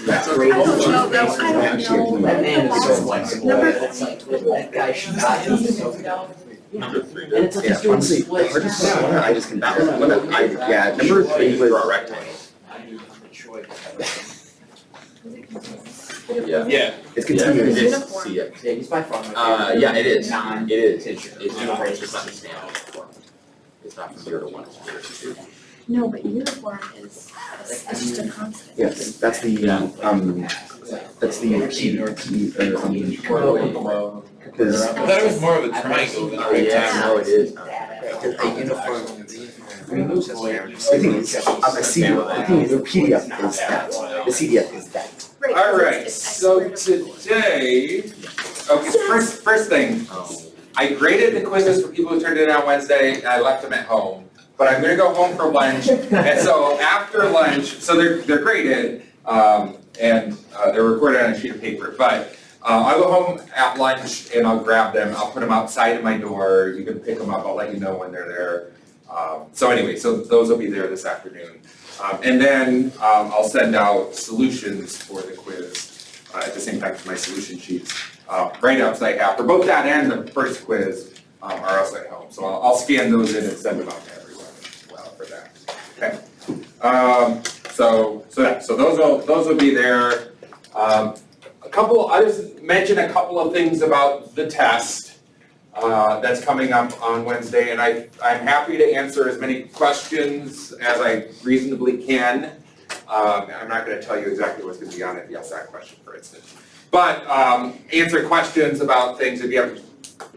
That's great. I don't know, though. I don't know. That man is so flexible. Number That's like, that guy should not be so. Number 3. And it's like he's doing Honestly, the splits. hardest one I just can number 3 was draw a rectangle. Yeah. it's continuous. It is. See it. Yeah, he's by far my favorite. Yeah, it is. Non- It is. It's uniform, it's just not standard form. It's not from 0 to 1, it's 0 to 2. No, but uniform is, it's just a constant. Yes, that's the because I thought it was more of a triangle than a rectangle. Yeah, no, it is. a uniform. The thing is, the PDF is that. The CDF is that. Right, All 'cause right, it's so exploitable. today, okay, first thing, I graded the quizzes for people who turned it in on Wednesday, and I left them at home. But I'm gonna go home for lunch, and so after lunch, so they're graded, and they're recorded on a sheet of paper, but I'll go home at lunch and I'll grab them, I'll put them outside of my door, you can pick them up, I'll let you know when they're there. So anyway, so those will be there this afternoon. And then I'll send out solutions for the quiz at the same time to my solution sheets. Write-ups I have for both that and the first quiz are also at home. So I'll scan those in and send them out to everyone as well for that. Okay. So those will be there. I'll just mention a couple of things about the test that's coming up on Wednesday, and I'm happy to answer as many questions as I reasonably can. I'm not going to tell you exactly what's going to be on it, yes, that question, for instance. But answer questions about things if you have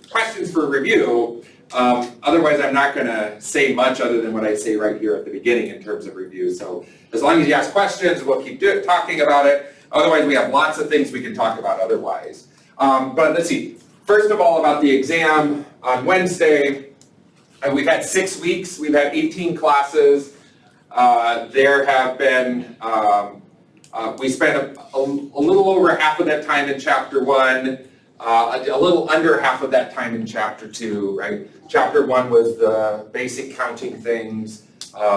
questions for review. Otherwise, I'm not going to say much other than what I say right here at the beginning in terms of review. So as long as you ask questions, we'll keep talking about it. Otherwise, we have lots of things we can talk about otherwise. But let's see. First of all, about the exam on Wednesday, we've had 6 weeks. We've had 18 classes. There have been, we spent a little over half of that time in Chapter 1, a little under half of that time in Chapter 2, right? Chapter 1 was the basic counting things,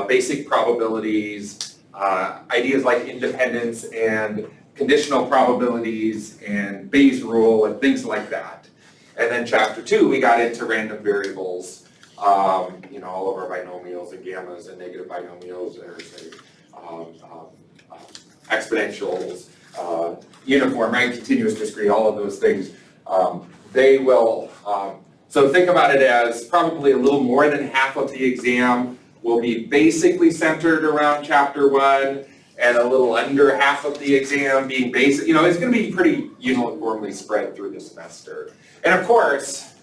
basic probabilities, ideas like independence and conditional probabilities and Bayes' rule and things like that. And then Chapter 2, we got into random variables, all of our binomials and gammas and negative binomials, exponentials, uniform, right, continuous, discrete, all of those things. They will, so think about it as probably a little more than half of the exam will be basically centered around Chapter 1, and a little under half of the exam being basic. It's going to be pretty uniformly spread through the semester. And of course,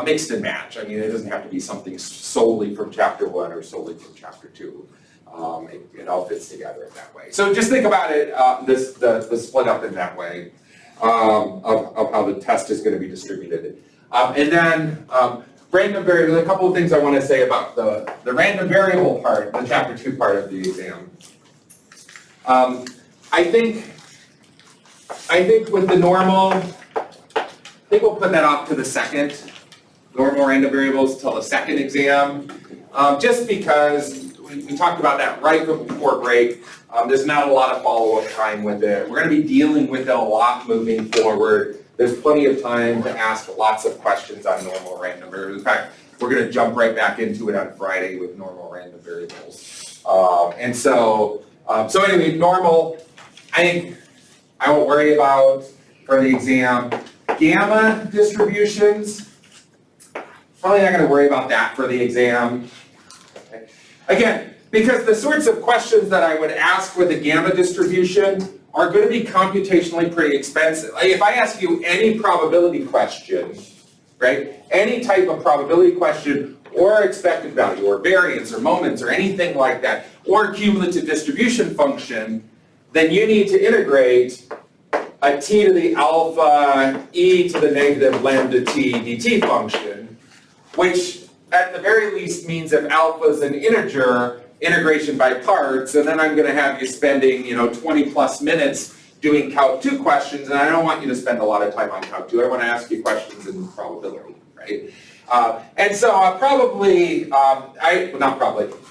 mixed and match. I mean, it doesn't have to be something solely from Chapter 1 or solely from Chapter 2. It all fits together in that way. So just think about it, the split up in that way of how the test is going to be distributed. And then random variables, a couple of things I want to say about the random variable part, the Chapter 2 part of the exam. I think with the normal, I think we'll put that off to the second, normal random variables till the second exam, just because we talked about that right before break. There's not a lot of follow-up time with it. We're going to be dealing with it a lot moving forward. There's plenty of time to ask lots of questions on normal random variables. In fact, we're going to jump right back into it on Friday with normal random variables. So anyway, normal, I think I won't worry about for the exam. Gamma distributions, probably not going to worry about that for the exam. Okay. Again, because the sorts of questions that I would ask with a gamma distribution are going to be computationally pretty expensive. Like if I ask you any probability question, right, any type of probability question or expected value or variance or moments or anything like that, or cumulative distribution function, then you need to integrate a t to the alpha e to the negative lambda t dt function, which at the very least means if alpha is an integer, integration by parts, and then I'm going to have you spending 20 plus minutes doing Calc 2 questions, and I don't want you to spend a lot of time on Calc 2. I want to ask you questions in probability, right? And so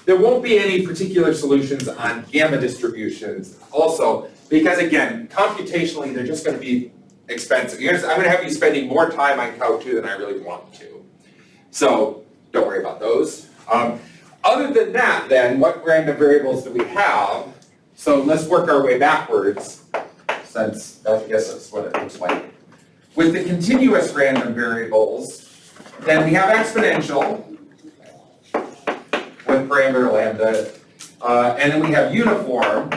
there won't be any particular solutions on gamma distributions. Also, because again, computationally, they're just gonna be expensive. I'm gonna have you spending more time on Cal2 than I really want to. So don't worry about those. Other than that then, what random variables do we have? So let's work our way backwards, since I guess that's what it looks like. With the continuous random variables, then we have exponential with parameter lambda, and then we have uniform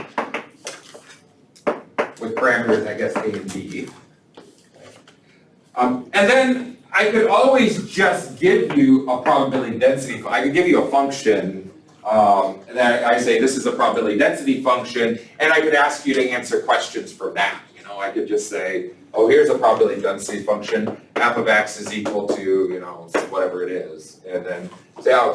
with parameters, I guess, A and B. And then I could always just give you a probability density. I could give you a function, and then I say this is a probability density function, and I could ask you to answer questions from that. You know, I could just say, oh, here's a probability density function, f of x is equal to, you know, whatever it is, and then say, oh,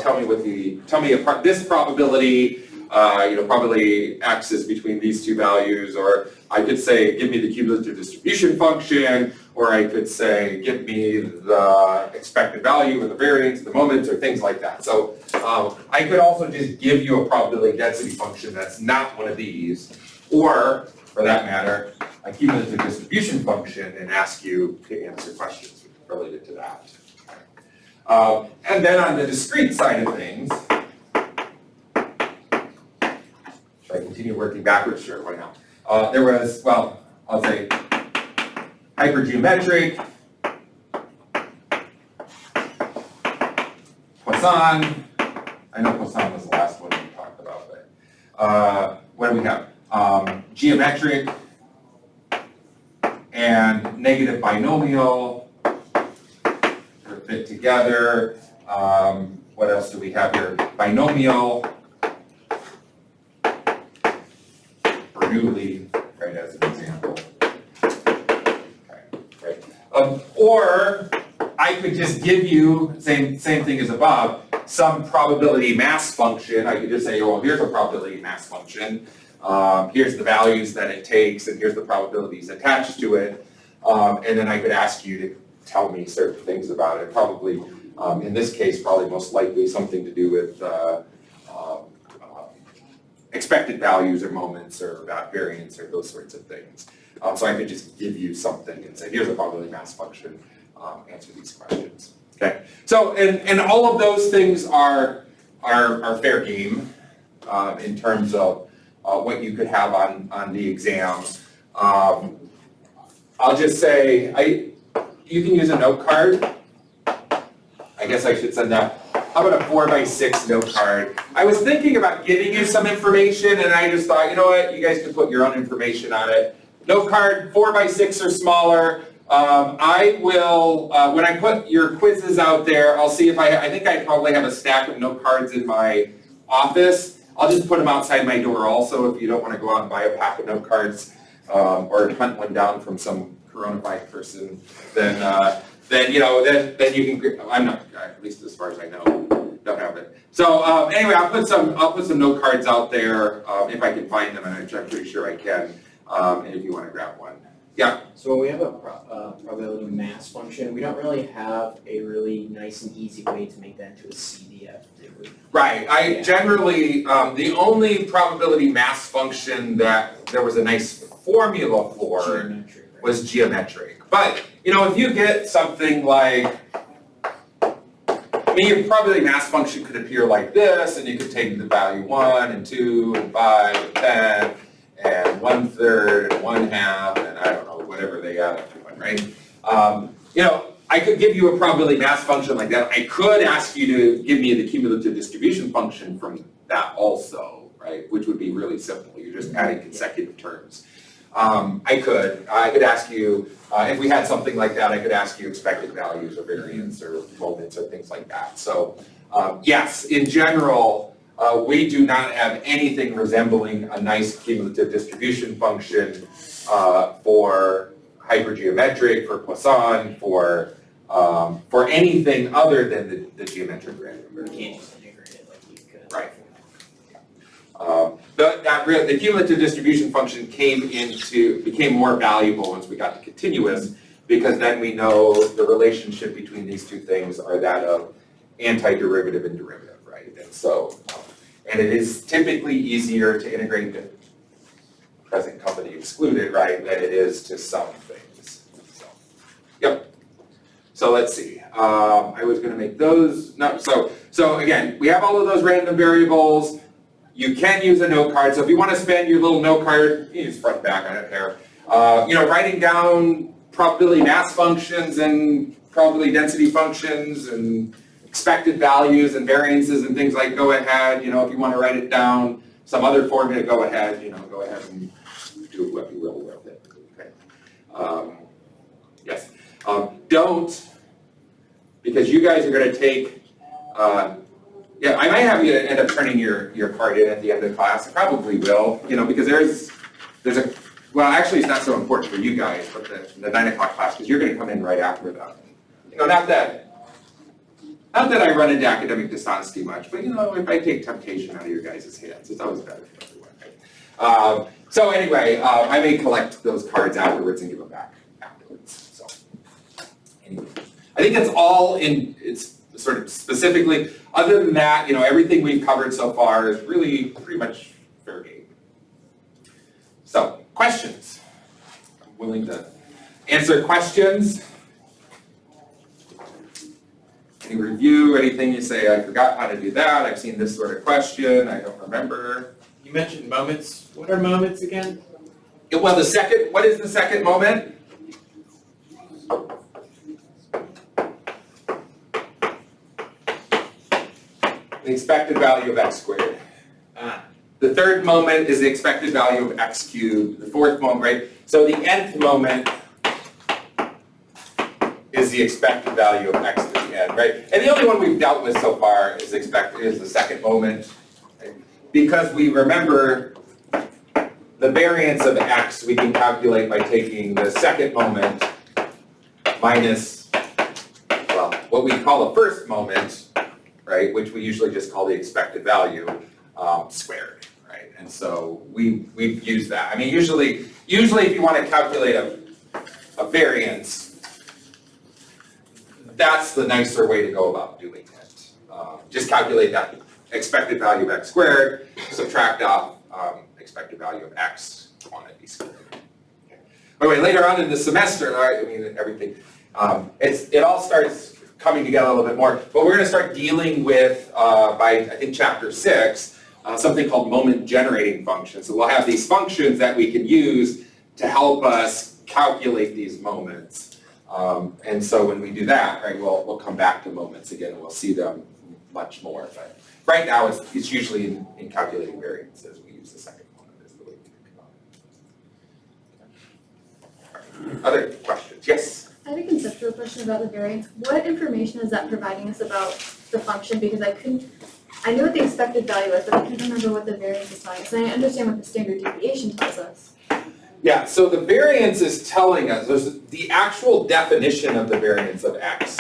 this probability, probability x is between these two values, or I could say, give me the cumulative distribution function, or I could say, give me the expected value or the variance, the moments, or things like that. So I could also just give you a probability density function that's not one of these, or, for that matter, a cumulative distribution function and ask you to answer questions related to that. And then on the discrete side of things, should I continue working backwards? Sure, why not? There was, well, I'll say hypergeometric, Poisson. I know Poisson was the last one we talked about, but what do we have? Geometric and negative binomial are fit together. What else do we have here? Binomial, Bernoulli, right, as an example. Okay, right. Or I could just give you, same thing as above, some probability mass function. I could just say, oh, here's a probability mass function. Here's the values that it takes, and here's the probabilities attached to it. And then I could ask you to tell me certain things about it. Probably, in this case, probably most likely something to do with expected values or moments or variance or those sorts of things. So I could just give you something and say, here's a probability mass function, answer these questions. Okay, so and all of those things are fair game in terms of what you could have on the exam. I'll just say, you can use a note card. I guess I should send that. How about a 4x6 note card? I was thinking about giving you some information, and I just thought, you know what, you guys can put your own information on it. Note card, 4x6 or smaller. I will, when I put your quizzes out there, I'll see if I think I probably have a stack of note cards in my office. I'll just put them outside my door also if you don't want to go out and buy a pack of note cards or hunt one down from some coronavirus person, then you can, I'm not, at least as far as I know, don't have it. So anyway, I'll put some note cards out there if I can find them, and I'm pretty sure I can, and if you want to grab one. Yeah? So when we have a probability mass function, we don't really have a really nice and easy way to make that into a CDF. Right, generally, the only probability mass function that there was a nice formula for Geometric, right? was geometric. But, if you get something like, your probability mass function could appear like this, and you could take the value 1 and 2 and 5 and 10 and 1/3 and 1/2 and I don't know, whatever they add up to it, right? I could give you a probability mass function like that. I could ask you to give me the cumulative distribution function from that also, right? Which would be really simple. You're just adding consecutive terms. I could ask you, if we had something like that, I could ask you expected values or variance or moments or things like that. So yes, in general, we do not have anything resembling a nice cumulative distribution function for hypergeometric, for Poisson, for anything other than the geometric random variable. You can't just integrate it like you could. Right. The cumulative distribution function became more valuable once we got to continuous, because then we know the relationship between these two things are that of antiderivative and derivative, right? And so, and it is typically easier to integrate present company excluded, right, than it is to some things. So, yep. So let's see. I was going to make those. No. So again, we have all of those random variables. You can use a note card. So if you want to spend your little note card, you use front and back, I don't care. Writing down probability mass functions and probability density functions and expected values and variances and things like, go ahead. If you want to write it down some other formula, go ahead. Go ahead and do what you will with it. Okay. Yes. Don't, because you guys are going to take. I might have you end up turning your card in at the end of class. I probably will. Because there's a. Well, actually, it's not so important for you guys, but the 9 o'clock class, because you're going to come in right after that. Not that I run into academic dishonesty much, but if I take temptation out of your guys' hands, it's always better for everyone, right? So anyway, I may collect those cards afterwards and give them back afterwards. So anyway, I think that's all it's sort of specifically. Other than that, everything we've covered so far is really pretty much fair game. So, questions? I'm willing to answer questions. Any review, anything you say, I forgot how to do that, I've seen this sort of question, I don't remember. You mentioned moments. What are moments again? Well, what is the second moment? The expected value of x squared. The third moment is the expected value of x cubed. The fourth moment, right? So the nth moment is the expected value of x to the n, right? And the only one we've dealt with so far is the second moment. Right? Because we remember the variance of x we can calculate by taking the second moment minus, well, what we call a first moment, right, which we usually just call the expected value squared, right? And so we've used that. I mean, usually if you want to calculate a variance, that's the nicer way to go about doing it. Just calculate that expected value of x squared, subtract off expected value of x quantity squared. Okay. By the way, later on in the semester, everything, it all starts coming together a little bit more, but we're going to start dealing with, by I think chapter 6, something called moment generating functions. So we'll have these functions that we can use to help us calculate these moments. And so when we do that, right, we'll come back to moments again and we'll see them much more. But right now it's usually in calculating variances. We use the second moment as the way we think about it. Other questions? Yes? I have a conceptual question about the variance. What information is that providing us about the function? Because I knew what the expected value was, but I can't remember what the variance is telling us. And I understand what the standard deviation tells us. Yeah, so the variance is telling us, the actual definition of the variance of x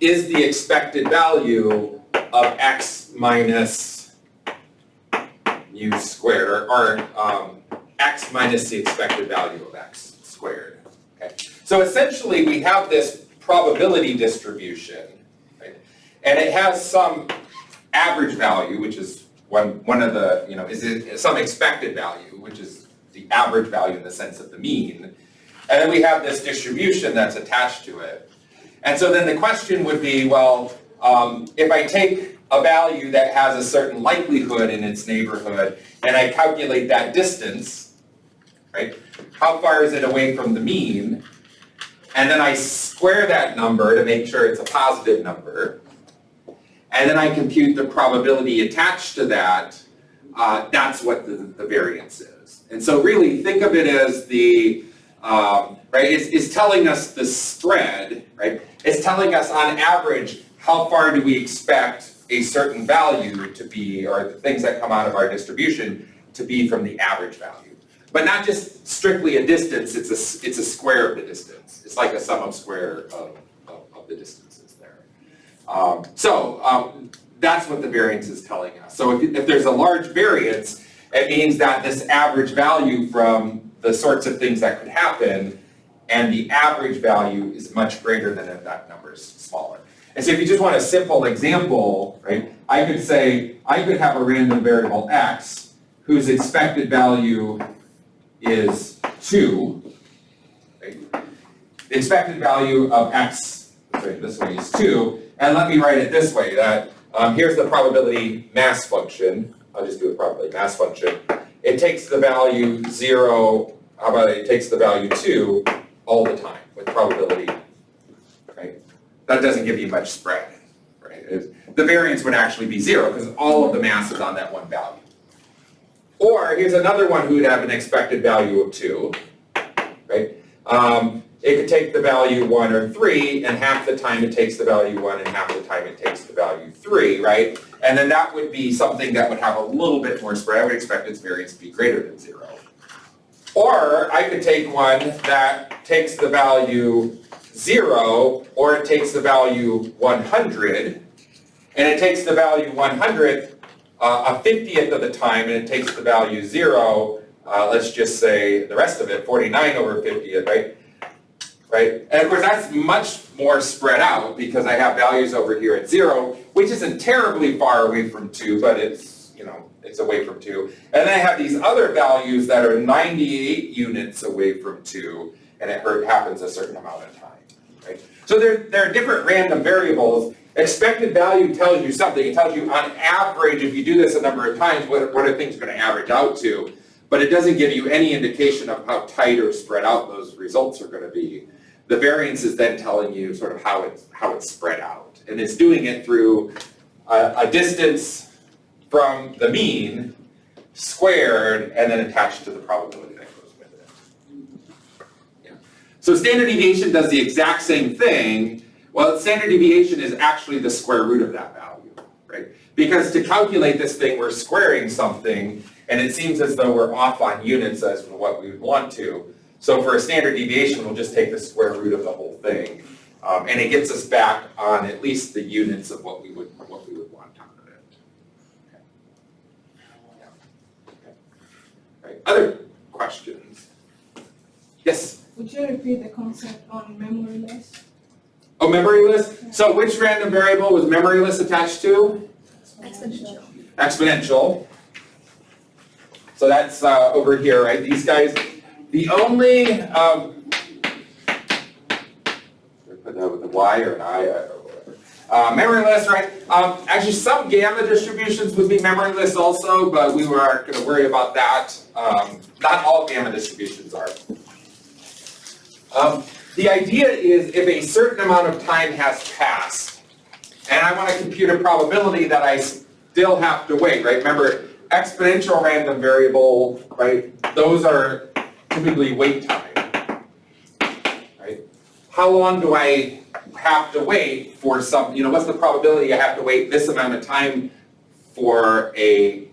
is the expected value of x minus mu squared, or x minus the expected value of x squared. Okay. So essentially we have this probability distribution, right? And it has some average value, which is one of the, is some expected value, which is the average value in the sense of the mean. And then we have this distribution that's attached to it. And so then the question would be, well, if I take a value that has a certain likelihood in its neighborhood and I calculate that distance, right? How far is it away from the mean? And then I square that number to make sure it's a positive number. And then I compute the probability attached to that. That's what the variance is. And so really think of it as the, right, it's telling us the spread, right? It's telling us on average how far do we expect a certain value to be, or the things that come out of our distribution to be from the average value. But not just strictly a distance, it's a square of the distance. It's like a sum of square of the distances there. That's what the variance is telling us. So if there's a large variance, it means that this average value from the sorts of things that could happen, and the average value is much greater than if that number is smaller. And so if you just want a simple example, right, I could have a random variable x whose expected value is 2, right? The expected value of x, this way is 2, and let me write it this way, that here's the probability mass function. I'll just do a probability mass function. It takes the value 0, how about it takes the value 2 all the time with probability, right? That doesn't give you much spread, right? The variance would actually be 0 because all of the mass is on that one value. Or here's another one who would have an expected value of 2, right? It could take the value 1 or 3, and half the time it takes the value 1 and half the time it takes the value 3, right? And then that would be something that would have a little bit more spread. I would expect its variance to be greater than 0. Or I could take one that takes the value 0, or it takes the value 100, and it takes the value 100 a 50th of the time, and it takes the value 0, let's just say the rest of it, 49 over 50th, right? Right? And of course that's much more spread out because I have values over here at 0, which isn't terribly far away from 2, but it's, you know, it's away from 2. And then I have these other values that are 98 units away from 2, and it happens a certain amount of time, right? So there are different random variables. Expected value tells you something. It tells you on average, if you do this a number of times, what are things going to average out to? But it doesn't give you any indication of how tight or spread out those results are going to be. The variance is then telling you sort of how it's spread out. And it's doing it through a distance from the mean squared and then attached to the probability that goes with it. Yeah. So standard deviation does the exact same thing. Well, standard deviation is actually the square root of that value, right? Because to calculate this thing, we're squaring something, and it seems as though we're off on units as to what we would want to. So for a standard deviation, we'll just take the square root of the whole thing, and it gets us back on at least the units of what we would want out of it. Okay. Yeah. Okay. Right. Other questions? Yes. Would you repeat the concept on memory list? Oh, memory list? So which random variable was memory list attached to? Exponential. Exponential. So that's over here, right? These guys, the only, put that with a Y or an I or whatever. Memory list, right? Actually, some gamma distributions would be memory lists also, but we weren't going to worry about that. Not all gamma distributions are. The idea is if a certain amount of time has passed, and I want to compute a probability that I still have to wait, right? Remember, exponential random variable, right? Those are typically wait time, right? How long do I have to wait for some, you know, what's the probability I have to wait this amount of time for a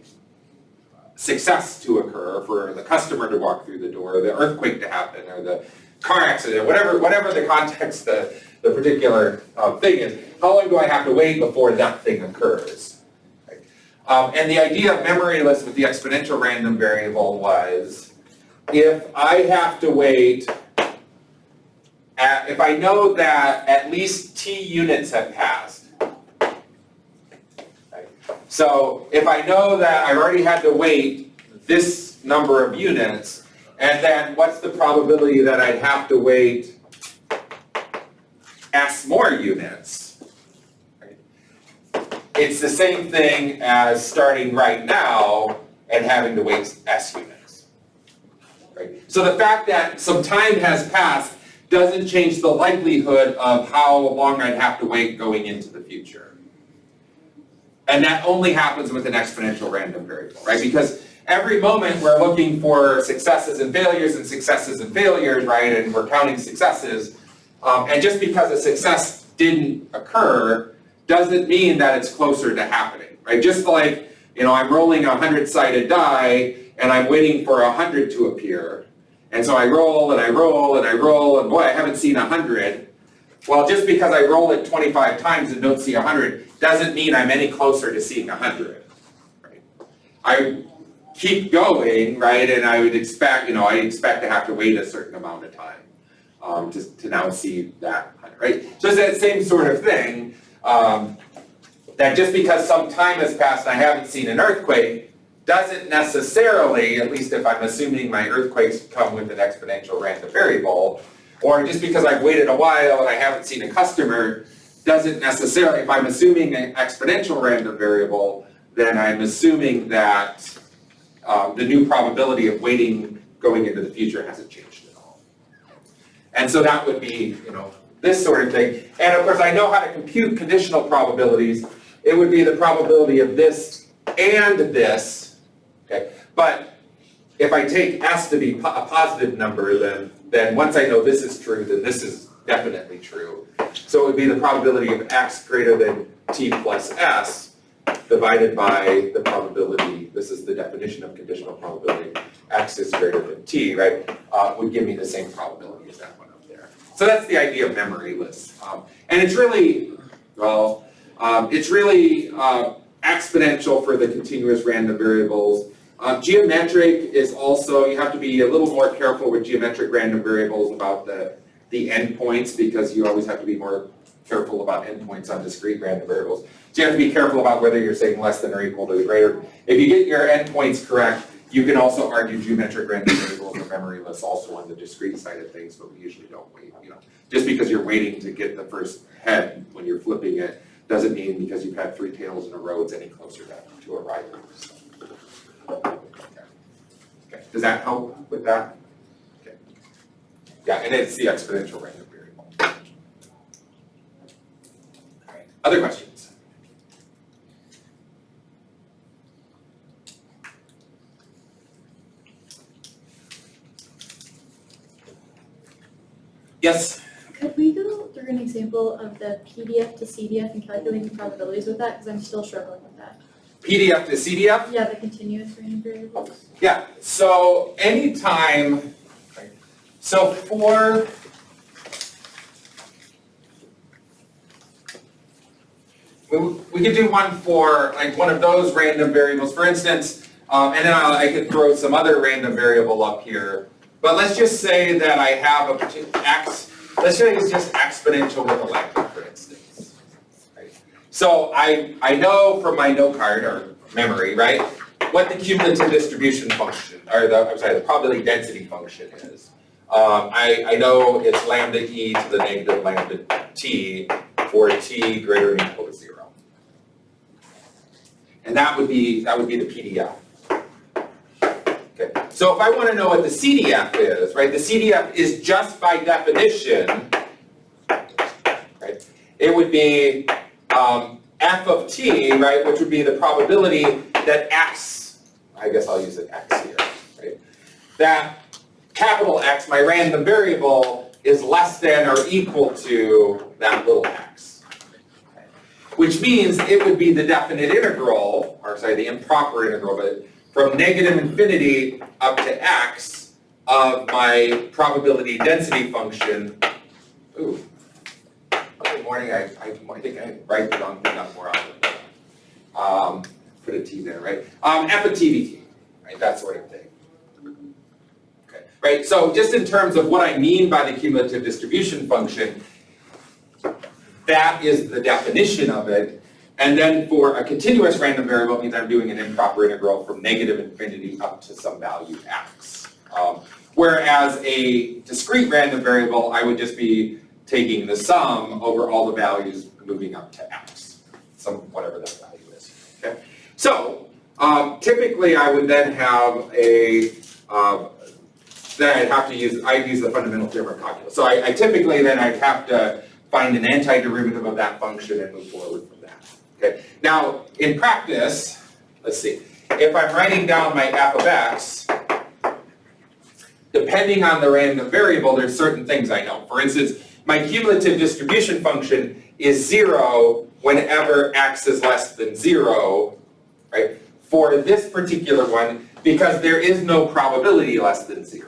success to occur, for the customer to walk through the door, the earthquake to happen, or the car accident, whatever the context, the particular thing is, how long do I have to wait before that thing occurs? Right? And the idea of memory list with the exponential random variable was, if I have to wait, if I know that at least t units have passed, right? So if I know that I've already had to wait this number of units, and then what's the probability that I'd have to wait S more units? Right? It's the same thing as starting right now and having to wait S units. Right? So the fact that some time has passed doesn't change the likelihood of how long I'd have to wait going into the future. And that only happens with an exponential random variable, right? Because every moment we're looking for successes and failures and successes and failures, right? And we're counting successes. And just because a success didn't occur doesn't mean that it's closer to happening, right? Just like, you know, I'm rolling a 100-sided die and I'm waiting for 100 to appear. And so I roll and I roll and I roll and boy, I haven't seen 100. Well, just because I roll it 25 times and don't see 100 doesn't mean I'm any closer to seeing 100, right? I keep going, right, and I would expect, you know, I expect to have to wait a certain amount of time to now see that, right? So it's that same sort of thing, that just because some time has passed and I haven't seen an earthquake doesn't necessarily, at least if I'm assuming my earthquakes come with an exponential random variable, or just because I've waited a while and I haven't seen a customer, doesn't necessarily, if I'm assuming an exponential random variable, then I'm assuming that the new probability of waiting going into the future hasn't changed at all. And so that would be, this sort of thing. And of course, I know how to compute conditional probabilities. It would be the probability of this and this, okay? But if I take S to be a positive number, then once I know this is true, then this is definitely true. So it would be the probability of X greater than T plus S divided by the probability, this is the definition of conditional probability, X is greater than T, right? Would give me the same probability as that one up there. So that's the idea of memory lists. And it's really, exponential for the continuous random variables. Geometric is also, you have to be a little more careful with geometric random variables about the endpoints, because you always have to be more careful about endpoints on discrete random variables. So you have to be careful about whether you're saying less than or equal to the greater. If you get your endpoints correct, you can also argue geometric random variables or memory lists also on the discrete side of things, but we usually don't wait. Just because you're waiting to get the first head when you're flipping it doesn't mean because you've had 3 tails in a row it's any closer to a rival. Okay. Does that help with that? Okay. Yeah, and it's the exponential random variable. All right. Other questions? Yes? Could we go through an example of the PDF to CDF and calculating probabilities with that? Because I'm still struggling with that. PDF to CDF? Yeah, the continuous random variables. Yeah, so anytime, so for, we could do one for like one of those random variables, for instance, and then I could throw some other random variable up here. But let's just say that I have a particular X, let's say it's just exponential with a lambda, for instance. Right? So I know from my note card or memory, right, what the cumulative distribution function, or the probability density function is. I know it's lambda e to the negative lambda t for t greater than or equal to 0. And that would be the PDF. Okay. So if I want to know what the CDF is, right, the CDF is just by definition, right, it would be f of t, right, which would be the probability that x, I guess I'll use an x here, right, that capital X, my random variable, is less than or equal to that little x. Okay. Which means it would be the definite integral, or sorry, the improper integral, but from negative infinity up to x of my probability density function. Ooh. Good morning, I think I write the wrong thing up more often. Put a t there, right? F of t dt, right? That sort of thing. Okay, right? So just in terms of what I mean by the cumulative distribution function, that is the definition of it. And then for a continuous random variable, it means I'm doing an improper integral from negative infinity up to some value x. Whereas a discrete random variable, I would just be taking the sum over all the values moving up to x, whatever that value is. Okay. So typically, I would then have I'd use the fundamental theorem of calculus. So I typically then I'd have to find an antiderivative of that function and move forward from that. Okay. Now, in practice, let's see, if I'm writing down my f of x, depending on the random variable, there's certain things I know. For instance, my cumulative distribution function is 0 whenever x is less than 0, right? For this particular one, because there is no probability less than 0.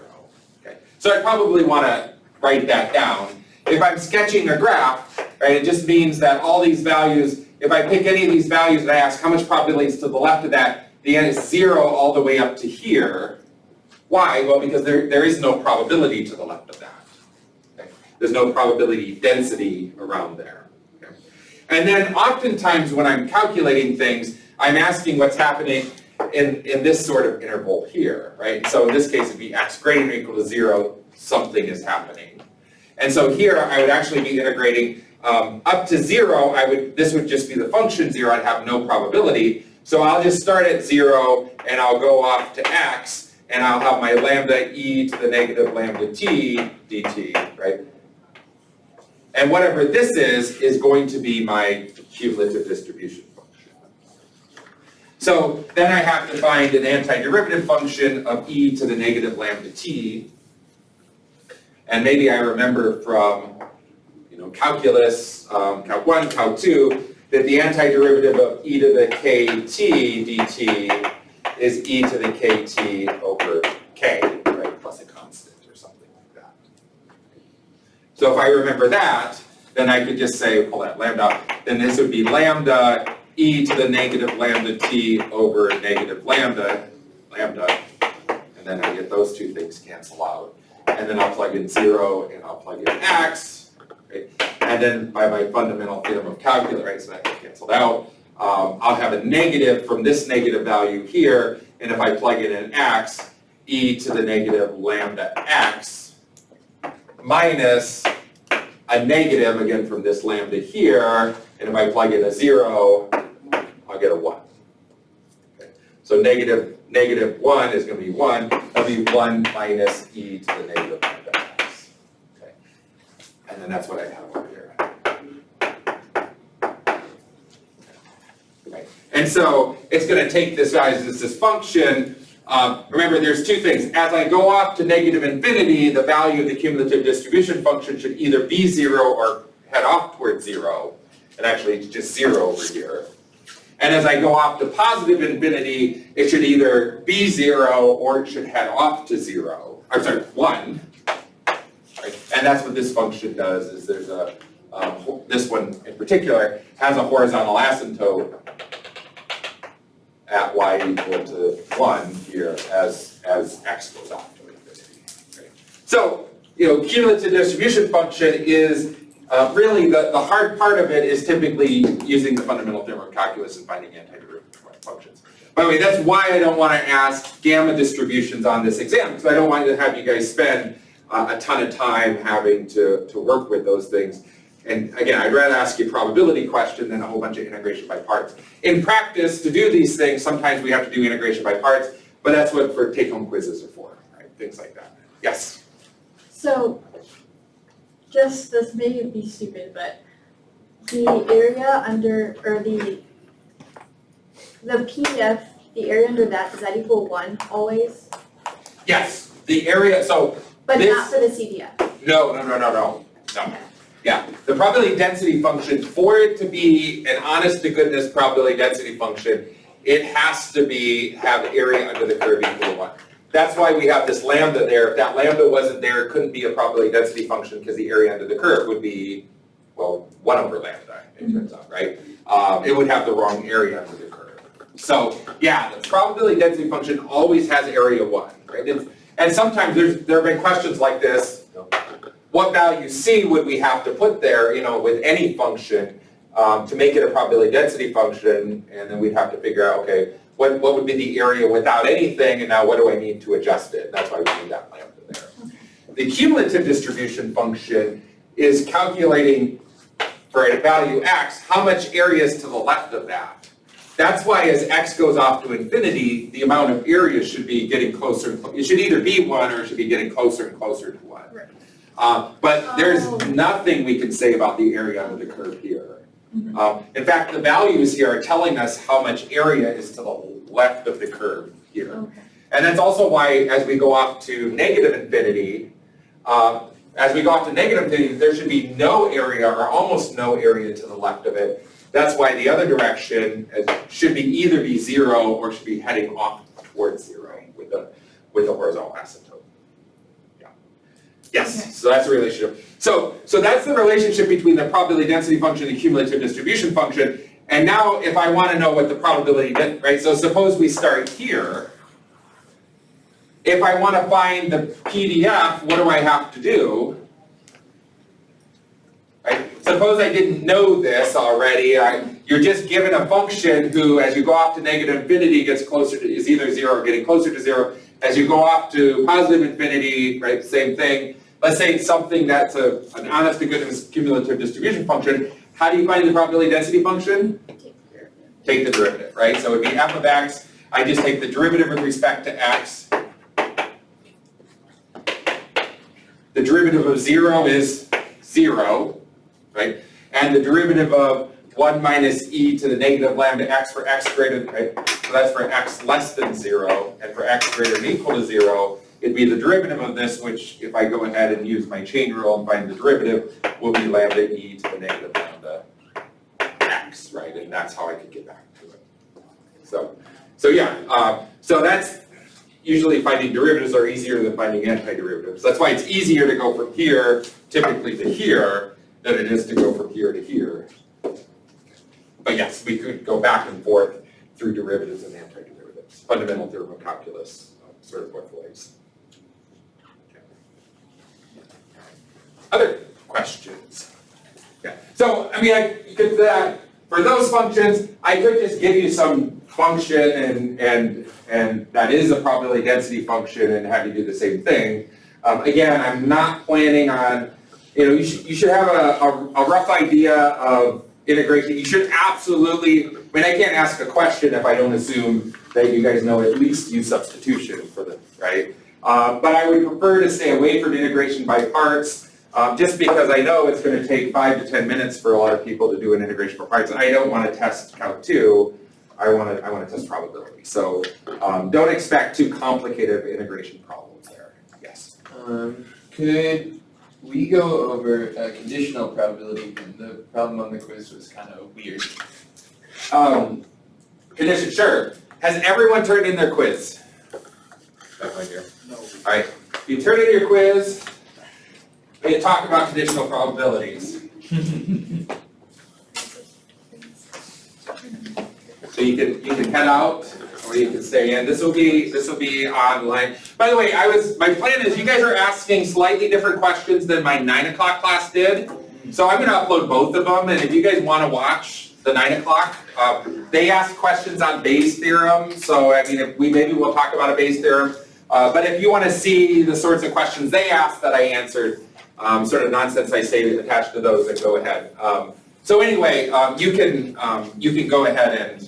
Okay? So I probably want to write that down. If I'm sketching a graph, right, it just means that all these values, if I pick any of these values and I ask how much probability is to the left of that, the end is 0 all the way up to here. Why? Well, because there is no probability to the left of that. Okay? There's no probability density around there. And then oftentimes when I'm calculating things, I'm asking what's happening in this sort of interval here, right? So in this case, it'd be x greater than or equal to 0, something is happening. And so here, I would actually be integrating up to 0, this would just be the function 0, I'd have no probability. So I'll just start at 0, and I'll go off to x, and I'll have my lambda e to the negative lambda t dt, right? And whatever this is going to be my cumulative distribution function. So then I have to find an antiderivative function of e to the negative lambda t. And maybe I remember from calculus, calc 1, calc 2, that the antiderivative of e to the kt dt is e to the kt over k, right, plus a constant or something like that. So if I remember that, then I could just say, pull that lambda, then this would be lambda e to the negative lambda t over negative lambda, and then I get those two things cancel out. And then I'll plug in 0 and I'll plug in x, right? And then by my fundamental theorem of calculus, right, so that gets canceled out, I'll have a negative from this negative value here, and if I plug in an x, e to the negative lambda x minus a negative, again, from this lambda here, and if I plug in a 0, I'll get a 1. Okay. So negative 1 is going to be 1, that'll be 1 minus e to the negative lambda x. Okay. And then that's what I have over here. Okay. And so it's going to take this value as this function. Remember, there's two things. As I go off to negative infinity, the value of the cumulative distribution function should either be 0 or head off towards 0. And actually, it's just 0 over here. And as I go off to positive infinity, it should either be 0 or it should head off to 0. I'm sorry, 1. Right? And that's what this function does, is there's a, this one in particular has a horizontal asymptote at y equal to 1 here as x goes off to infinity. Right? So, cumulative distribution function is really the hard part of it is typically using the fundamental theorem of calculus and finding antiderivative functions. By the way, that's why I don't want to ask gamma distributions on this exam, because I don't want to have you guys spend a ton of time having to work with those things. And again, I'd rather ask you a probability question than a whole bunch of integration by parts. In practice, to do these things, sometimes we have to do integration by parts, but that's what for take-home quizzes are for, right? Things like that. Yes? So, just, this may be stupid, but the area under, or the PDF, the area under that, does that equal 1 always? Yes, the area, so But this, not for the CDF? No. Yeah, the probability density function, for it to be an honest-to-goodness probability density function, it has to have area under the curve equal to 1. That's why we have this lambda there. If that lambda wasn't there, it couldn't be a probability density function because the area under the curve would be, well, 1 over lambda, it turns out, right? It would have the wrong area under the curve. So, yeah, the probability density function always has area 1, right? And sometimes there have been questions like this. What value c would we have to put there, with any function to make it a probability density function, and then we'd have to figure out, okay, what would be the area without anything, and now what do I need to adjust it? That's why we need that lambda there. The cumulative distribution function is calculating for a value x, how much area is to the left of that. That's why as x goes off to infinity, the amount of area should be getting closer and closer. It should either be 1 or it should be getting closer and closer to 1. Right. But there's nothing we can say about the area under the curve here. In fact, the values here are telling us how much area is to the left of the curve here. Okay. And that's also why as we go off to negative infinity, there should be no area or almost no area to the left of it. That's why the other direction should either be 0 or should be heading off towards 0 with the horizontal asymptote. Yes, okay. So that's the relationship. So that's the relationship between the probability density function and the cumulative distribution function. And now if I want to know what the probability, right, so suppose we start here. If I want to find the PDF, what do I have to do? Right? suppose I didn't know this already, you're just given a function who, as you go off to negative infinity, gets closer to, is either 0 or getting closer to 0. As you go off to positive infinity, right, same thing. Let's say it's something that's an honest to goodness cumulative distribution function. How do you find the probability density function? Take the derivative, right? So it would be f of x. I just take the derivative with respect to x. The derivative of 0 is 0, right? And the derivative of 1 minus e to the negative lambda x for x greater than, right? So that's for x less than 0, and for x greater than or equal to 0, it'd be the derivative of this, which if I go ahead and use my chain rule and find the derivative, will be lambda e to the negative lambda x, right? And that's how I could get back to it. So yeah, so that's usually finding derivatives are easier than finding antiderivatives. That's why it's easier to go from here, typically to here, than it is to go from here to here. But yes, we could go back and forth through derivatives and antiderivatives. Fundamental theorem of calculus, sort of both ways. Okay. Other questions? Yeah. So, I mean, you could, for those functions, I could just give you some function and that is a probability density function and have you do the same thing. Again, I'm not planning on, you should have a rough idea of integration. You should absolutely, I mean, I can't ask a question if I don't assume that you guys know at least use substitution for them, right? But I would prefer to stay away from integration by parts, just because I know it's going to take 5 to 10 minutes for a lot of people to do an integration for parts. I don't want to test count 2. I want to test probability. So don't expect too complicated integration problems there. Yes. Could we go over conditional probability? The problem on the quiz was kind of weird. Condition, sure. Has everyone turned in their quiz? That's right here. No. All right. You turn in your quiz. We talk about conditional probabilities. So you can head out or you can stay in. This will be online. By the way, my plan is you guys are asking slightly different questions than my 9 o'clock class did. So I'm going to upload both of them, and if you guys want to watch the 9 o'clock, they ask questions on Bayes' theorem. So I mean, maybe we'll talk about a Bayes' theorem. But if you want to see the sorts of questions they asked that I answered, sort of nonsense I say attached to those, then go ahead. So anyway, you can go ahead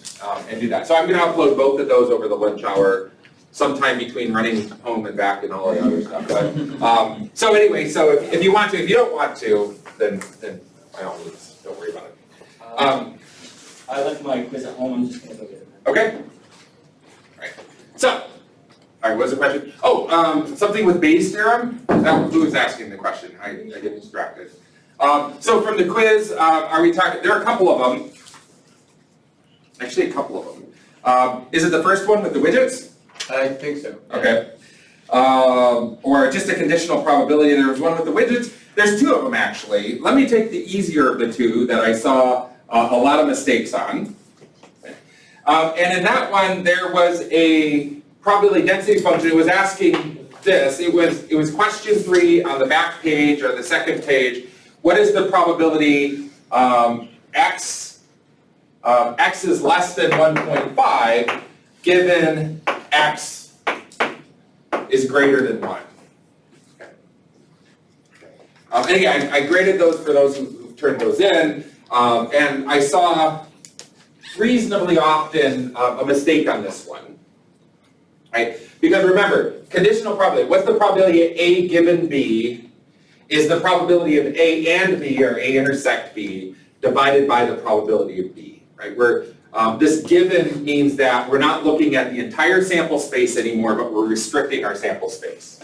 and do that. So I'm going to upload both of those over the lunch hour, sometime between running home and back and all the other stuff. But, so anyway, so if you want to, if you don't want to, then by all means, don't worry about it. I left my quiz at home. I'm just going to go get it. Okay. All right. So, all right. What's the question? Oh, something with Bayes' theorem. Who was asking the question? I get distracted. So from the quiz, are we talking? There are a couple of them. Actually, a couple of them. Is it the first one with the widgets? I think so. Okay. Or just a conditional probability. There was one with the widgets. There's 2 of them actually. Let me take the easier of the 2 that I saw a lot of mistakes on. And in that one, there was a probability density function. It was asking this. It was question 3 on the back page or the second page. What is the probability x is less than 1.5 given x is greater than 1? And again, I graded those for those who turned those in, and I saw reasonably often a mistake on this one, right? Because remember, conditional probability, what's the probability of A given B is the probability of A and B, or A intersect B, divided by the probability of B, right? Where this given means that we're not looking at the entire sample space anymore, but we're restricting our sample space.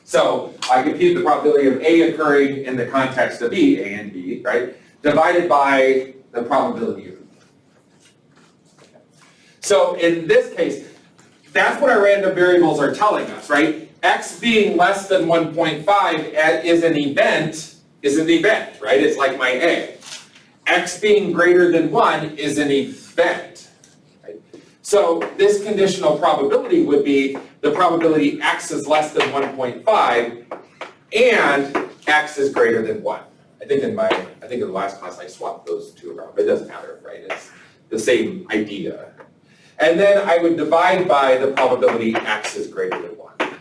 So I compute the probability of A occurring in the context of B, A and B, right? Divided by the probability of B. So in this case, that's what our random variables are telling us, right? X being less than 1.5 is an event, right? It's like my A. X being greater than 1 is an event, right? So this conditional probability would be the probability X is less than 1.5 and X is greater than 1. I think in the last class I swapped those two around, but it doesn't matter, right? It's the same idea. And then I would divide by the probability x is greater than 1. Okay.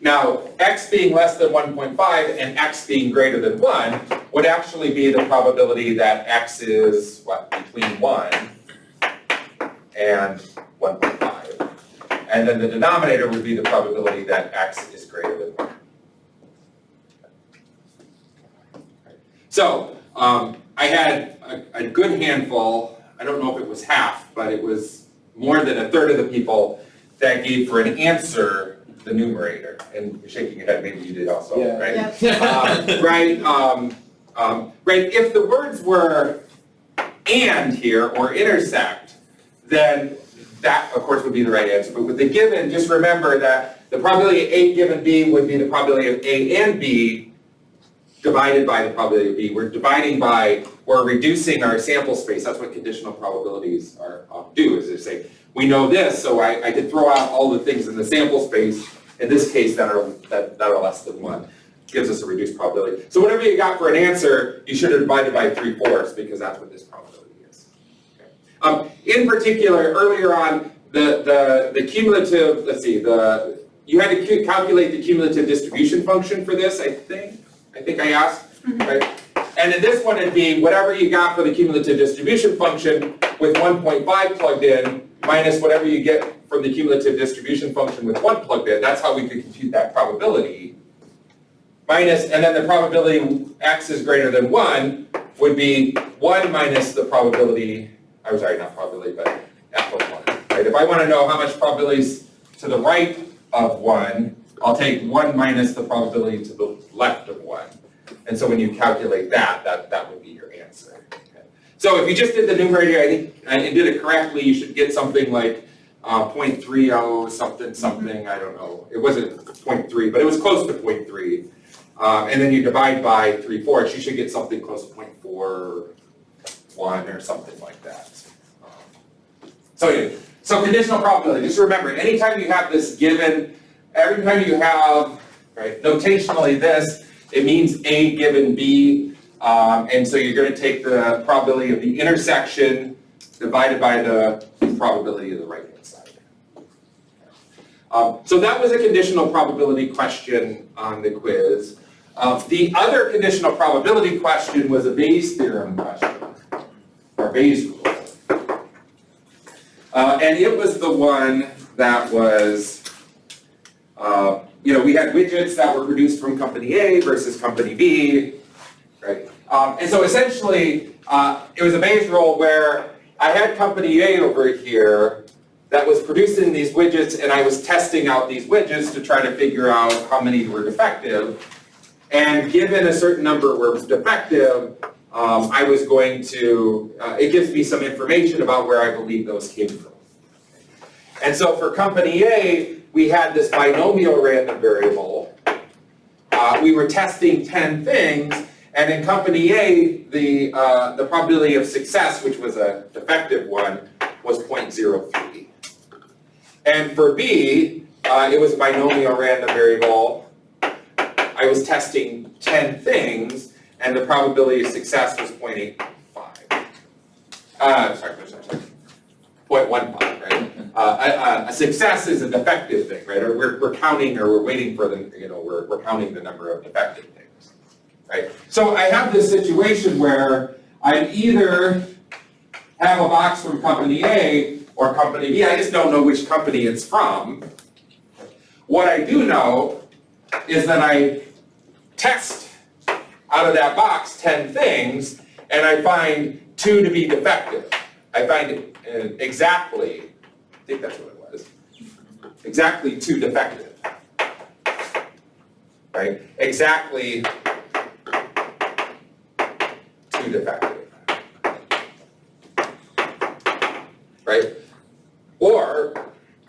Now, x being less than 1.5 and x being greater than 1 would actually be the probability that x is, what, between 1 and 1.5. And then the denominator would be the probability that x is greater than 1. So, I had a good handful, I don't know if it was half, but it was more than a third of the people that gave for an answer the numerator. And you're shaking your head, maybe you did also, Yeah. right? Yep. Right, if the words were and here, or intersect, then that, of course, would be the right answer. But with the given, just remember that the probability of A given B would be the probability of A and B divided by the probability of B. We're reducing our sample space. That's what conditional probabilities do, is they say, we know this, so I can throw out all the things in the sample space, in this case, that are less than 1. Gives us a reduced probability. So whatever you got for an answer, you should have divided by 3/4, because that's what this probability is. Okay. In particular, earlier on, the cumulative, let's see, you had to calculate the cumulative distribution function for this, I think I asked, right? And in this one, it'd be whatever you got for the cumulative distribution function with 1.5 plugged in, minus whatever you get from the cumulative distribution function with 1 plugged in. That's how we could compute that probability. Minus, and then the probability x is greater than 1 would be 1 minus the probability, I'm sorry, not probability, but f of 1. Right? If I want to know how much probability is to the right of 1, I'll take 1 minus the probability to the left of 1. And so when you calculate that would be your answer. Okay. So if you just did the numerator, I think, and did it correctly, you should get something like 0.30 something, I don't know. It wasn't 0.3, but it was close to 0.3. And then you divide by 3/4, you should get something close to 0.41 or something like that. So conditional probability, just remember, anytime you have this given, every time you have, right, notationally this, it means A given B, and so you're going to take the probability of the intersection divided by the probability of the right-hand side. So that was a conditional probability question on the quiz. The other conditional probability question was a Bayes theorem question, or Bayes rule. And it was the one that was, we had widgets that were produced from company A versus company B, right? And so essentially, it was a Bayes rule where I had company A over here that was producing these widgets, and I was testing out these widgets to try to figure out how many were defective. And given a certain number were defective, I was going to, it gives me some information about where I believe those came from. And so for company A, we had this binomial random variable. We were testing 10 things, and in company A, the probability of success, which was a defective one, was 0.03. And for B, it was a binomial random variable. I was testing 10 things, and the probability of success was 0.85. Sorry, 0.15, right? A success is a defective thing, right? Or we're counting, or we're waiting for the, we're counting the number of defective things, right? So I have this situation where I either have a box from company A or company B. I just don't know which company it's from. What I do know is that I test out of that box 10 things, and I find 2 to be defective. I find exactly, I think that's what it was, exactly 2 defective, right? Exactly 2 defective, right? Or,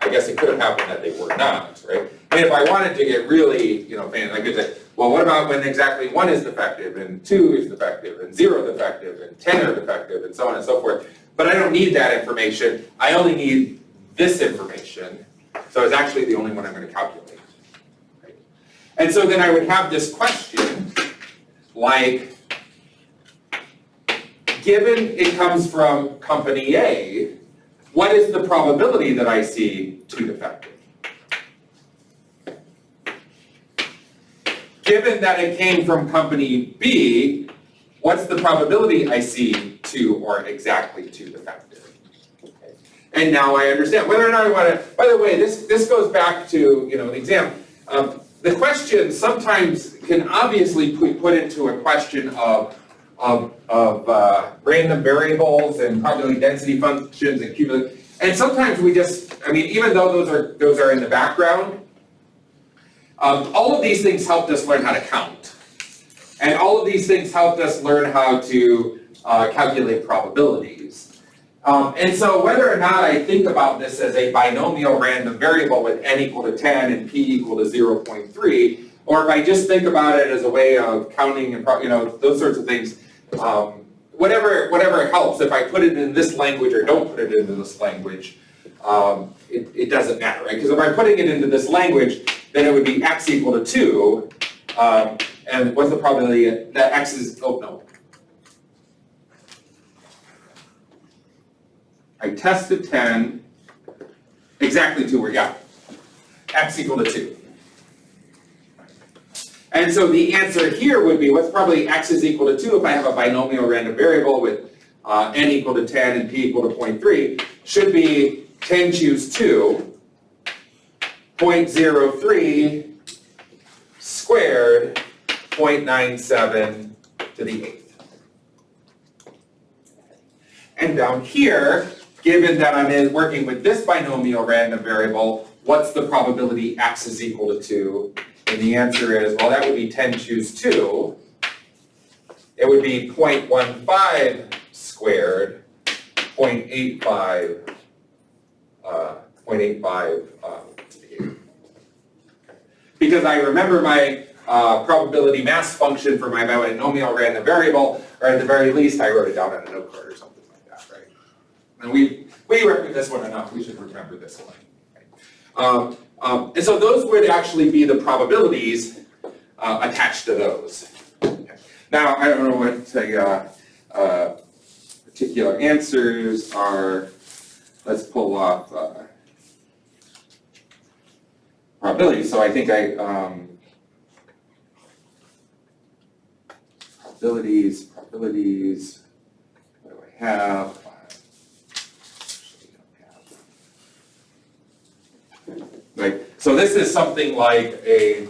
I guess it could have happened that they were not, right? I mean, if I wanted to get really, I could say, well, what about when exactly 1 is defective, and 2 is defective, and 0 defective, and 10 are defective, and so on and so forth. But I don't need that information. I only need this information. So it's actually the only one I'm going to calculate. Right? And so then I would have this question, like, given it comes from company A, what is the probability that I see 2 defective? Given that it came from company B, what's the probability I see 2 or exactly 2 defective? And now I understand whether or not I want to, by the way, this goes back to, the exam. The question sometimes can obviously be put into a question of random variables and probability density functions and cumulative, and sometimes we just, even though those are in the background, all of these things helped us learn how to count. And all of these things helped us learn how to calculate probabilities. And so whether or not I think about this as a binomial random variable with n equal to 10 and p equal to 0.3, or if I just think about it as a way of counting and those sorts of things, whatever helps, if I put it in this language or don't put it into this language, it doesn't matter, right? Because if I'm putting it into this language, then it would be x equal to 2, and what's the probability that x is, oh no. I tested 10, exactly 2, x equal to 2. And so the answer here would be, what's probably x is equal to 2 if I have a binomial random variable with n equal to 10 and p equal to 0.3, should be 10 choose 2, 0.03 squared, 0.97 to the 8th. And down here, given that I'm working with this binomial random variable, what's the probability x is equal to 2? And the answer is, well, that would be 10 choose 2. It would be 0.15 squared, 0.85 because I remember my probability mass function for my binomial random variable, or at the very least, I wrote it down on a note card or something like that, right? And we worked with this one enough, we should remember this one. Right? And so those would actually be the probabilities attached to those. Now, I don't know what the particular answers are. Let's pull off probabilities. So I think probabilities, what do I have? Right, so this is something like a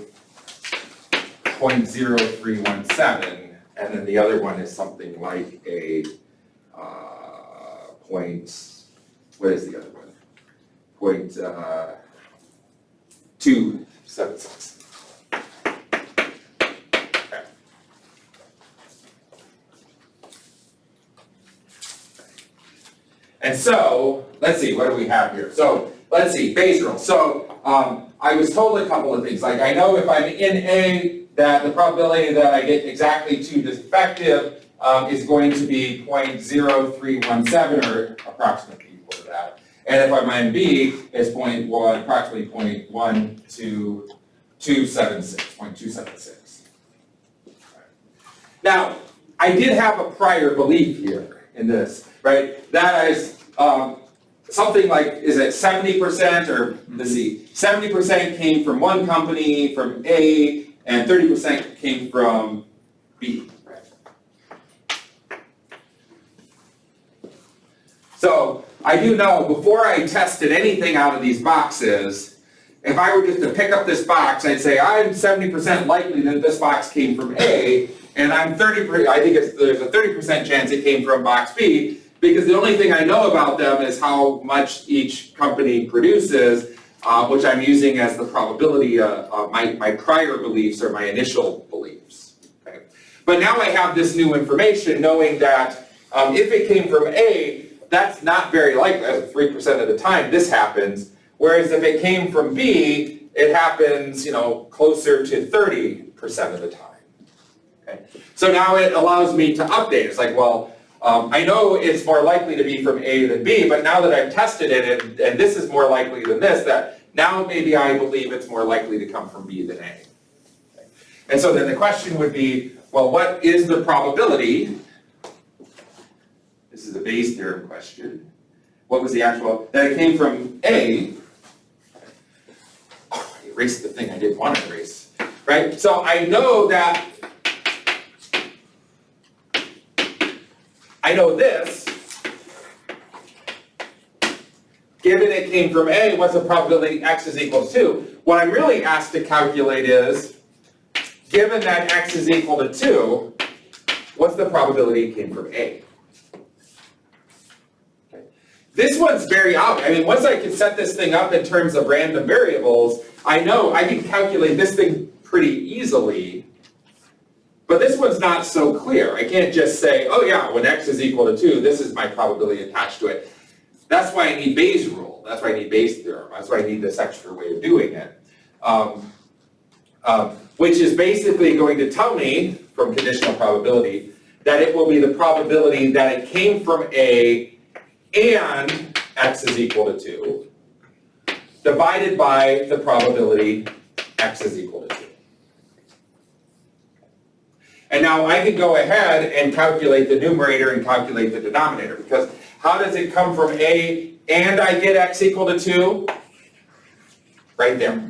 0.0317, and then the other one is something like a what is the other one? 0.276. Okay. And so, let's see, what do we have here? So, let's see, Bayes' rule. So, I was told a couple of things, like I know if I'm in A, that the probability that I get exactly 2 defective is going to be 0.0317 or approximately equal to that. And if I'm in B, it's approximately 0.276. Now, I did have a prior belief here in this, right? That is something like, is it 70% or, let's see, 70% came from one company, from A, and 30% came from B. So I do know before I tested anything out of these boxes, if I were just to pick up this box, I'd say I'm 70% likely that this box came from A, and I'm 30%, I think there's a 30% chance it came from box B, because the only thing I know about them is how much each company produces, which I'm using as the probability of my prior beliefs or my initial beliefs. Okay? But now I have this new information knowing that if it came from A, that's not very likely. 3% of the time this happens. Whereas if it came from B, it happens, closer to 30% of the time. Okay? So now it allows me to update. It's like, well, I know it's more likely to be from A than B, but now that I've tested it and this is more likely than this, that now maybe I believe it's more likely to come from B than A. And so then the question would be, well, what is the probability? This is a Bayes theorem question. What was the actual, that it came from A. Oh, I erased the thing I didn't want to erase, right? So I know that, I know this. Given it came from A, what's the probability X is equal to 2? What I'm really asked to calculate is, given that X is equal to 2, what's the probability it came from A? Okay. This one's very obvious. I mean, once I can set this thing up in terms of random variables, I know I can calculate this thing pretty easily. But this one's not so clear. I can't just say, oh yeah, when X is equal to 2, this is my probability attached to it. That's why I need Bayes' rule. That's why I need Bayes' theorem. That's why I need this extra way of doing it. Which is basically going to tell me, from conditional probability, that it will be the probability that it came from A and X is equal to 2, divided by the probability X is equal to 2. And now I can go ahead and calculate the numerator and calculate the denominator, because how does it come from A and I get X equal to 2? Right there.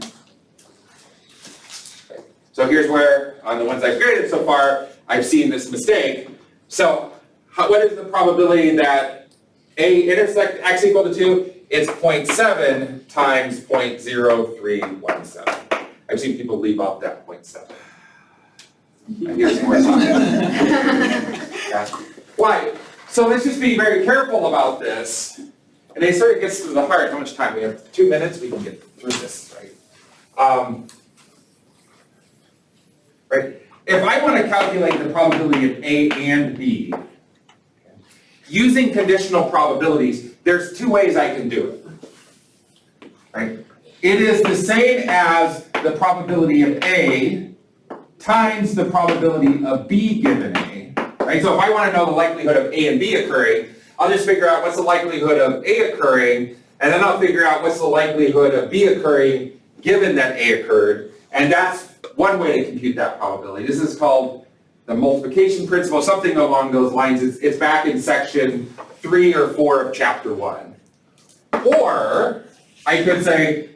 Okay. So here's where, on the ones I've graded so far, I've seen this mistake. So what is the probability that A intersect X equal to 2? It's 0.7 times 0.0317. I've seen people leave off that 0.7. Here's more time. Yeah. Why? So let's just be very careful about this. And it sort of gets to the heart. How much time? We have 2 minutes. We can get through this, right? Right. If I want to calculate the probability of A and B, using conditional probabilities, there's 2 ways I can do it. Right? It is the same as the probability of A times the probability of B given A, right? So if I want to know the likelihood of A and B occurring, I'll just figure out what's the likelihood of A occurring, and then I'll figure out what's the likelihood of B occurring given that A occurred, and that's one way to compute that probability. This is called the multiplication principle, something along those lines. It's back in section 3 or 4 of chapter 1. Or I could say,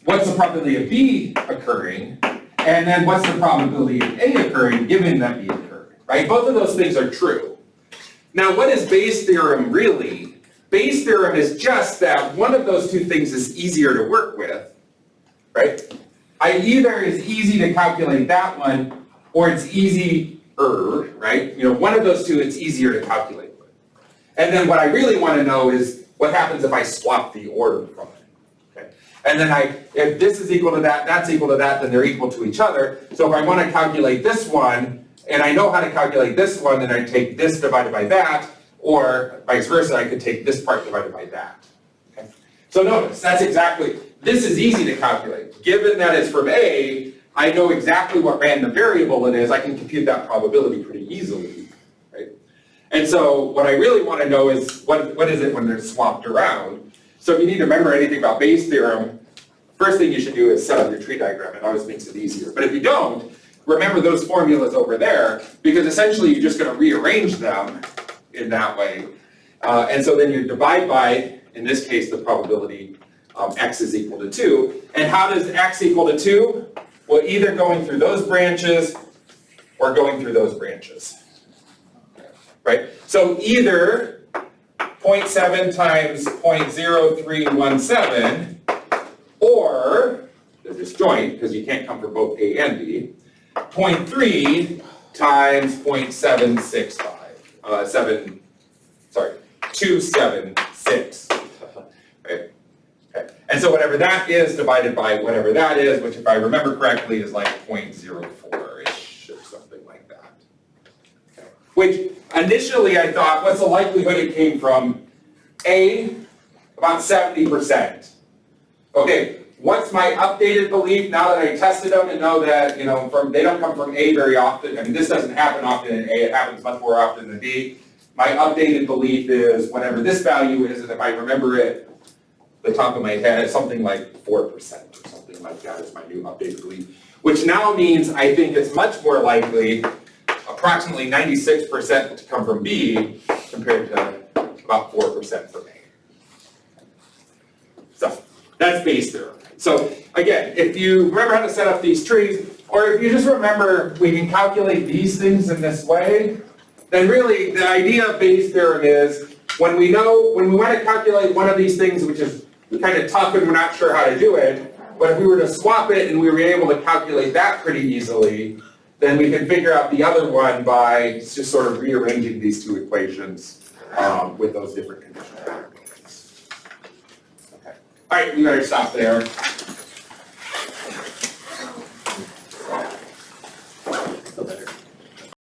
what's the probability of B occurring? And then what's the probability of A occurring given that B occurred, right? Both of those things are true. Now, what is Bayes' theorem really? Bayes' theorem is just that one of those 2 things is easier to work with, right? Either it's easy to calculate that one, or it's easier, right? You know, one of those 2 it's easier to calculate with. And then what I really want to know is what happens if I swap the order from it. And then if this is equal to that, that's equal to that, then they're equal to each other. So if I want to calculate this one, and I know how to calculate this one, then I take this divided by that, or vice versa, I could take this part divided by that. Okay? So notice, that's exactly, this is easy to calculate. Given that it's from A, I know exactly what random variable it is. I can compute that probability pretty easily, right? And so what I really want to know is, what is it when they're swapped around? So if you need to remember anything about Bayes' theorem, first thing you should do is set up your tree diagram. It always makes it easier. But if you don't, remember those formulas over there, because essentially you're just going to rearrange them in that way. And so then you divide by, in this case, the probability X is equal to 2. And how does X equal to 2? Well, either going through those branches or going through those branches. Right? So either 0.7 times 0.0317, or, they're disjoint because you can't come from both A and B, 0.3 times 0.765, 276, right? Okay. And so whatever that is divided by whatever that is, which if I remember correctly is like 0.04-ish or something like that. Okay. Which initially I thought, what's the likelihood it came from A? About 70%. Okay, what's my updated belief now that I tested them and know that, you know, they don't come from A very often. I mean, this doesn't happen often in A, it happens much more often than B. My updated belief is whatever this value is, and if I remember it, the top of my head, it's something like 4% or something like that is my new updated belief. which now means I think it's much more likely, approximately 96% to come from B compared to about 4% from A. So that's Bayes' theorem. So again, if you remember how to set up these trees, or if you just remember we can calculate these things in this way, then really the idea of Bayes' theorem is when we want to calculate one of these things, which is kind of tough and we're not sure how to do it, but if we were to swap it and we were able to calculate that pretty easily, then we can figure out the other one by just sort of rearranging these two equations with those different conditional variables. Okay. All right, we better stop there.